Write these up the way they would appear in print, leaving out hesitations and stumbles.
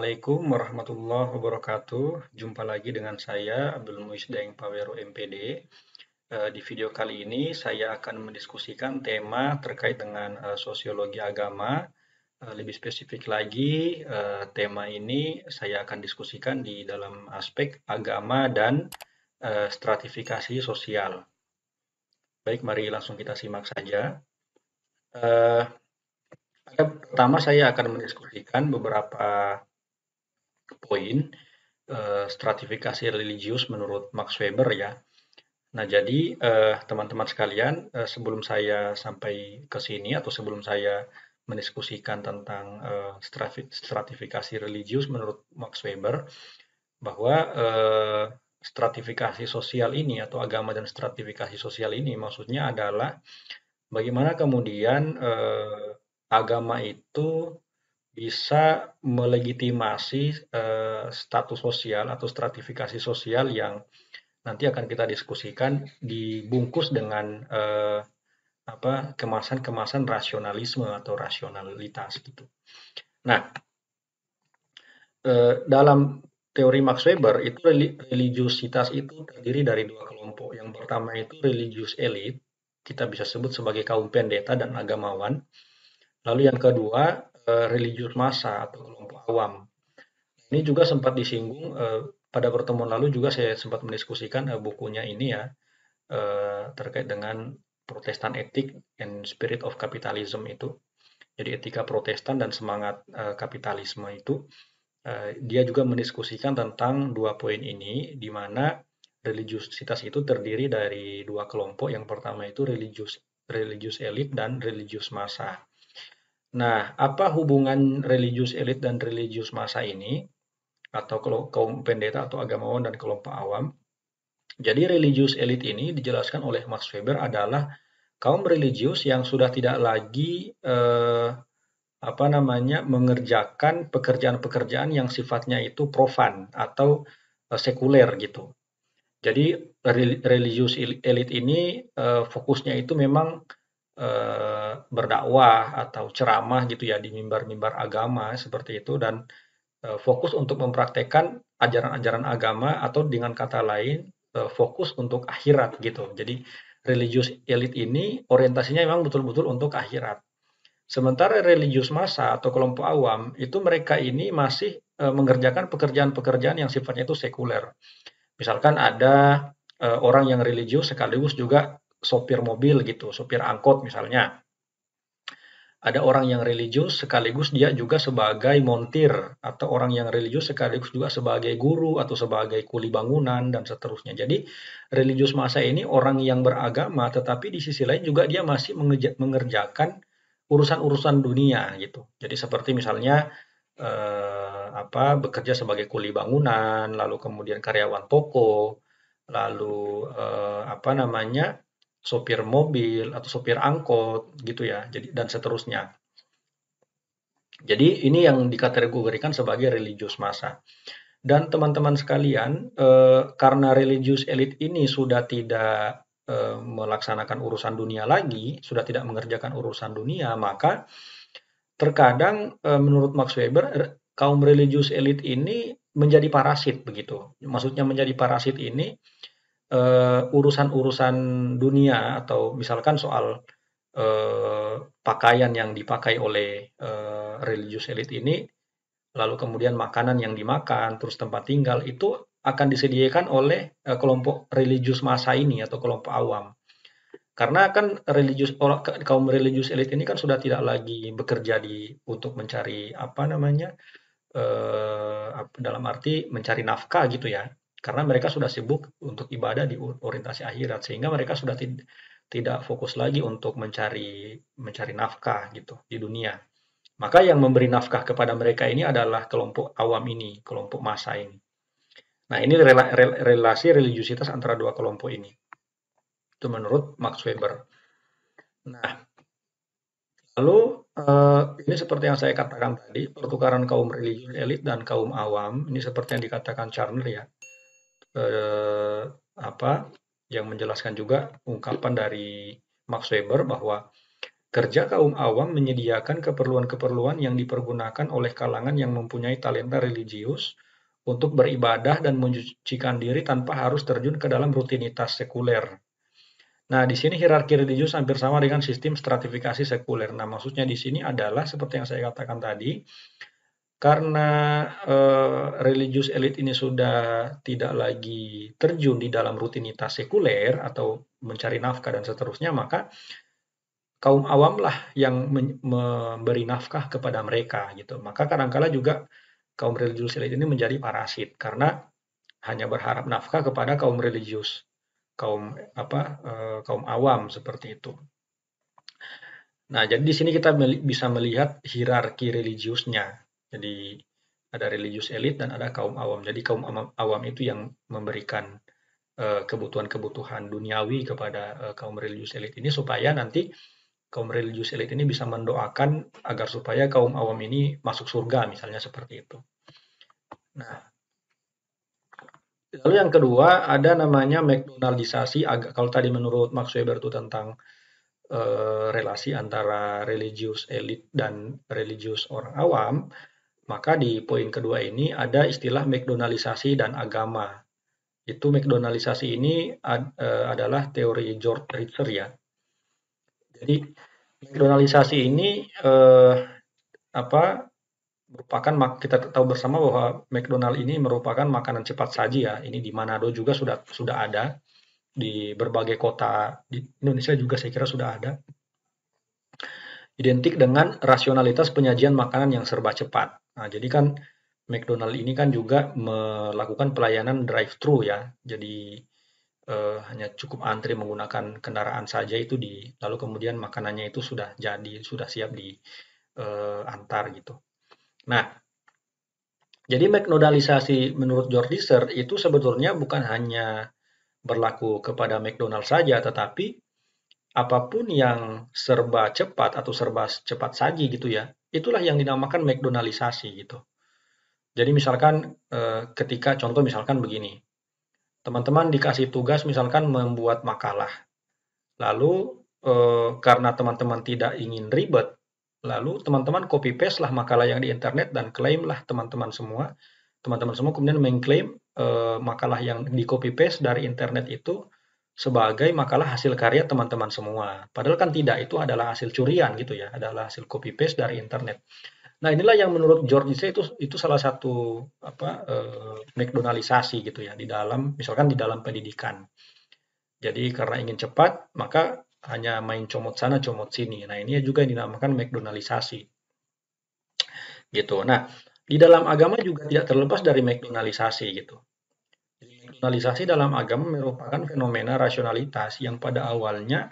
Assalamualaikum warahmatullahi wabarakatuh. Jumpa lagi dengan saya Abdul Muiz Daeng Pawero MPD. Di video kali ini saya akan mendiskusikan tema terkait dengan sosiologi agama. Lebih spesifik lagi, tema ini saya akan diskusikan di dalam aspek agama dan stratifikasi sosial. Baik, mari langsung kita simak saja. Eh, Pertama saya akan mendiskusikan beberapa poin stratifikasi religius menurut Max Weber ya. Nah, jadi teman-teman sekalian, sebelum saya sampai ke sini atau sebelum saya mendiskusikan tentang stratifikasi religius menurut Max Weber, bahwa stratifikasi sosial ini atau agama dan stratifikasi sosial ini maksudnya adalah bagaimana kemudian agama itu bisa melegitimasi status sosial atau stratifikasi sosial yang nanti akan kita diskusikan dibungkus dengan kemasan-kemasan rasionalisme atau rasionalitas gitu. Nah, dalam teori Max Weber itu religiusitas itu terdiri dari dua kelompok. Yang pertama itu religius elit, kita bisa sebut sebagai kaum pendeta dan agamawan. Lalu yang kedua religius massa atau kelompok awam. Ini juga sempat disinggung pada pertemuan lalu juga saya sempat mendiskusikan bukunya ini ya terkait dengan Protestan Ethic and Spirit of Capitalism itu. Jadi etika Protestan dan semangat kapitalisme itu dia juga mendiskusikan tentang dua poin ini di mana religiusitas itu terdiri dari dua kelompok. Yang pertama itu religius elit dan religius massa. Nah, apa hubungan religius elit dan religius massa ini? Atau kaum pendeta atau agamawan dan kelompok awam. Jadi religius elit ini dijelaskan oleh Max Weber adalah kaum religius yang sudah tidak lagi mengerjakan pekerjaan-pekerjaan yang sifatnya itu profan atau sekuler gitu. Jadi religius elit ini fokusnya itu memang berdakwah atau ceramah gitu ya di mimbar-mimbar agama seperti itu dan fokus untuk mempraktekkan ajaran-ajaran agama atau dengan kata lain fokus untuk akhirat gitu. Jadi religius elit ini orientasinya memang betul-betul untuk akhirat. Sementara religius massa atau kelompok awam itu mereka ini masih mengerjakan pekerjaan-pekerjaan yang sifatnya itu sekuler. Misalkan ada orang yang religius sekaligus juga sopir mobil gitu, sopir angkot misalnya. Ada orang yang religius sekaligus dia juga sebagai montir atau orang yang religius sekaligus juga sebagai guru atau sebagai kuli bangunan dan seterusnya. Jadi religius massa ini orang yang beragama tetapi di sisi lain juga dia masih mengerjakan urusan-urusan dunia gitu. Jadi seperti misalnya bekerja sebagai kuli bangunan, lalu kemudian karyawan toko, lalu sopir mobil atau sopir angkot gitu ya. Jadi dan seterusnya. Jadi ini yang dikategorikan sebagai religius massa. Dan teman-teman sekalian, karena religius elit ini sudah tidak melaksanakan urusan dunia lagi, sudah tidak mengerjakan urusan dunia, maka terkadang menurut Max Weber kaum religius elit ini menjadi parasit begitu. Maksudnya menjadi parasit ini urusan-urusan dunia atau misalkan soal pakaian yang dipakai oleh religius elit ini, lalu kemudian makanan yang dimakan, terus tempat tinggal itu akan disediakan oleh kelompok religius massa ini atau kelompok awam. Karena kan kaum religius elit ini kan sudah tidak lagi bekerja untuk mencari dalam arti mencari nafkah gitu ya. Karena mereka sudah sibuk untuk ibadah di orientasi akhirat sehingga mereka sudah tidak fokus lagi untuk mencari nafkah gitu di dunia. Maka yang memberi nafkah kepada mereka ini adalah kelompok awam ini, kelompok massa ini. Nah, ini relasi religiusitas antara dua kelompok ini. Itu menurut Max Weber. Nah, lalu ini seperti yang saya katakan tadi, pertukaran kaum religius elit dan kaum awam, ini seperti yang dikatakan Charner ya, yang menjelaskan juga ungkapan dari Max Weber bahwa Kerja kaum awam menyediakan keperluan-keperluan yang dipergunakan oleh kalangan yang mempunyai talenta religius untuk beribadah dan mensucikan diri tanpa harus terjun ke dalam rutinitas sekuler. Nah, di sini hierarki religius hampir sama dengan sistem stratifikasi sekuler. Nah, maksudnya di sini adalah seperti yang saya katakan tadi, karena religius elit ini sudah tidak lagi terjun di dalam rutinitas sekuler atau mencari nafkah dan seterusnya, maka kaum awamlah yang memberi nafkah kepada mereka gitu. Maka kadangkala juga kaum religius elit ini menjadi parasit karena hanya berharap nafkah kepada kaum religius, kaum awam seperti itu. Nah, jadi di sini kita bisa melihat hierarki religiusnya. Jadi ada religius elit dan ada kaum awam. Jadi kaum awam itu yang memberikan kebutuhan-kebutuhan duniawi kepada kaum religius elit ini supaya nanti kaum religius elit ini bisa mendoakan agar supaya kaum awam ini masuk surga, misalnya seperti itu. Nah, lalu yang kedua ada namanya McDonaldisasi. Kalau tadi menurut Max Weber itu tentang relasi antara religius elit dan religius orang awam, maka di poin kedua ini ada istilah McDonaldisasi dan agama. Itu McDonaldisasi ini adalah teori George Ritzer ya. Jadi McDonaldisasi ini merupakan kita tahu bersama bahwa McDonald ini merupakan makanan cepat saji ya. Ini di Manado juga sudah ada, di berbagai kota di Indonesia juga saya kira sudah ada. Identik dengan rasionalitas penyajian makanan yang serba cepat. Nah, jadi kan McDonald ini kan juga melakukan pelayanan drive-thru ya. Jadi hanya cukup antri menggunakan kendaraan saja itu lalu kemudian makanannya itu sudah jadi, sudah siap antar gitu. Nah, jadi McDonaldisasi menurut George Ritzer itu sebetulnya bukan hanya berlaku kepada McDonald saja, tetapi apapun yang serba cepat atau serba cepat saji gitu ya, itulah yang dinamakan McDonaldisasi gitu. Jadi misalkan ketika contoh misalkan begini, teman-teman dikasih tugas misalkan membuat makalah, lalu karena teman-teman tidak ingin ribet, lalu teman-teman copy paste lah makalah yang di internet dan klaim lah teman-teman semua kemudian mengklaim makalah yang di copy paste dari internet itu sebagai makalah hasil karya teman-teman semua. Padahal kan tidak, itu adalah hasil curian gitu ya, adalah hasil copy paste dari internet. Nah, inilah yang menurut George itu salah satu McDonaldisasi gitu ya di dalam misalkan di dalam pendidikan. Jadi karena ingin cepat, maka hanya main comot sana comot sini. Nah, ini juga yang dinamakan McDonaldisasi. Gitu. Nah, di dalam agama juga tidak terlepas dari McDonaldisasi gitu. McDonaldisasi dalam agama merupakan fenomena rasionalitas yang pada awalnya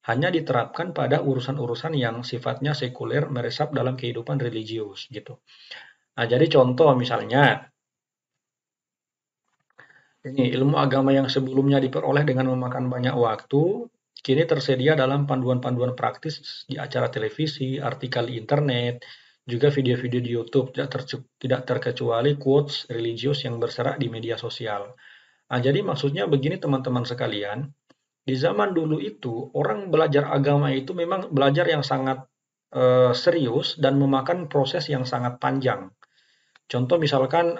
hanya diterapkan pada urusan-urusan yang sifatnya sekuler meresap dalam kehidupan religius gitu. Nah, jadi contoh misalnya ini ilmu agama yang sebelumnya diperoleh dengan memakan banyak waktu, kini tersedia dalam panduan-panduan praktis di acara televisi, artikel di internet, juga video-video di YouTube, tidak terkecuali quotes religius yang berserak di media sosial. Nah, jadi maksudnya begini teman-teman sekalian, di zaman dulu itu orang belajar agama itu memang belajar yang sangat serius dan memakan proses yang sangat panjang. Contoh misalkan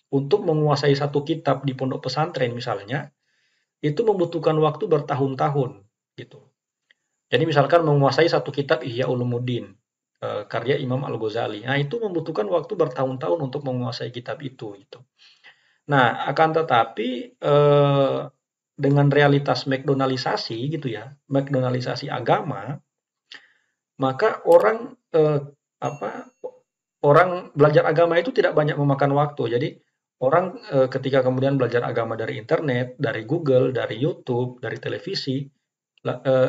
untuk menguasai satu kitab di pondok pesantren misalnya, itu membutuhkan waktu bertahun-tahun gitu. Jadi misalkan menguasai satu kitab Ihya Ulumuddin, karya Imam Al-Ghazali. Nah, itu membutuhkan waktu bertahun-tahun untuk menguasai kitab itu gitu. Nah, akan tetapi dengan realitas McDonaldisasi gitu ya, McDonaldisasi agama, maka orang belajar agama itu tidak banyak memakan waktu. Jadi orang ketika kemudian belajar agama dari internet, dari Google, dari YouTube, dari televisi,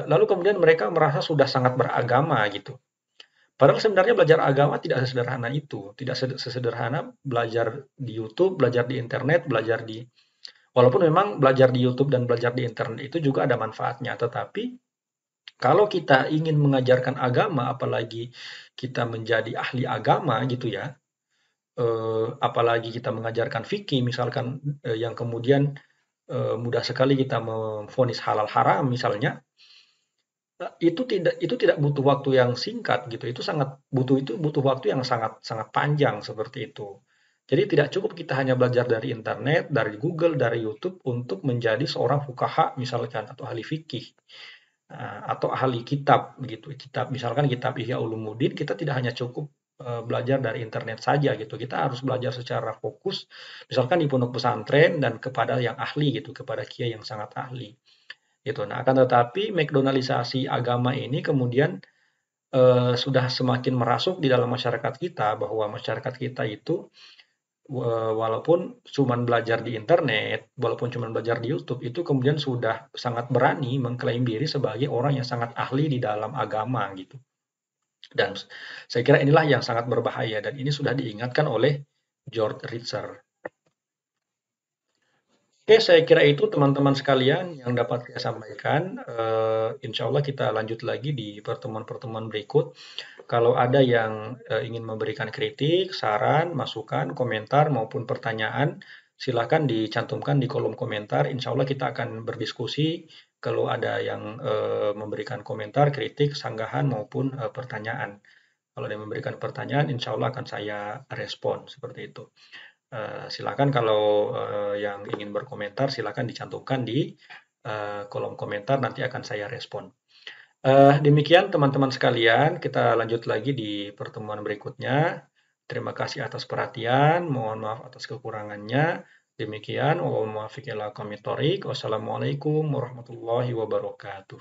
lalu kemudian mereka merasa sudah sangat beragama gitu. Padahal sebenarnya belajar agama tidak sesederhana itu, tidak sesederhana belajar di YouTube, belajar di internet, walaupun memang belajar di YouTube dan belajar di internet itu juga ada manfaatnya, tetapi kalau kita ingin mengajarkan agama, apalagi kita menjadi ahli agama gitu ya, apalagi kita mengajarkan fikih misalkan yang kemudian mudah sekali kita memvonis halal haram misalnya, Itu tidak butuh waktu yang singkat gitu, itu butuh waktu yang sangat sangat panjang seperti itu. Jadi tidak cukup kita hanya belajar dari internet, dari Google, dari YouTube untuk menjadi seorang fuqaha misalkan atau ahli fikih, atau ahli kitab begitu. Kitab misalkan kitab Ihya Ulumuddin kita tidak hanya cukup belajar dari internet saja gitu. Kita harus belajar secara fokus misalkan di pondok pesantren dan kepada yang ahli gitu, kepada kiai yang sangat ahli gitu. Nah, akan tetapi McDonaldisasi agama ini kemudian sudah semakin merasuk di dalam masyarakat kita bahwa masyarakat kita itu walaupun cuman belajar di internet, walaupun cuman belajar di YouTube, itu kemudian sudah sangat berani mengklaim diri sebagai orang yang sangat ahli di dalam agama gitu. Dan saya kira inilah yang sangat berbahaya dan ini sudah diingatkan oleh George Ritzer. Oke, saya kira itu teman-teman sekalian yang dapat saya sampaikan. Insya Allah kita lanjut lagi di pertemuan-pertemuan berikut. Kalau ada yang ingin memberikan kritik, saran, masukan, komentar, maupun pertanyaan, silakan dicantumkan di kolom komentar. Insya Allah kita akan berdiskusi kalau ada yang memberikan komentar, kritik, sanggahan, maupun pertanyaan. Kalau ada yang memberikan pertanyaan, insya Allah akan saya respon seperti itu. Silakan kalau yang ingin berkomentar, silakan dicantumkan di kolom komentar, nanti akan saya respon. Demikian teman-teman sekalian, kita lanjut lagi di pertemuan berikutnya. Terima kasih atas perhatian, mohon maaf atas kekurangannya. Demikian, wassalamualaikum warahmatullahi wabarakatuh.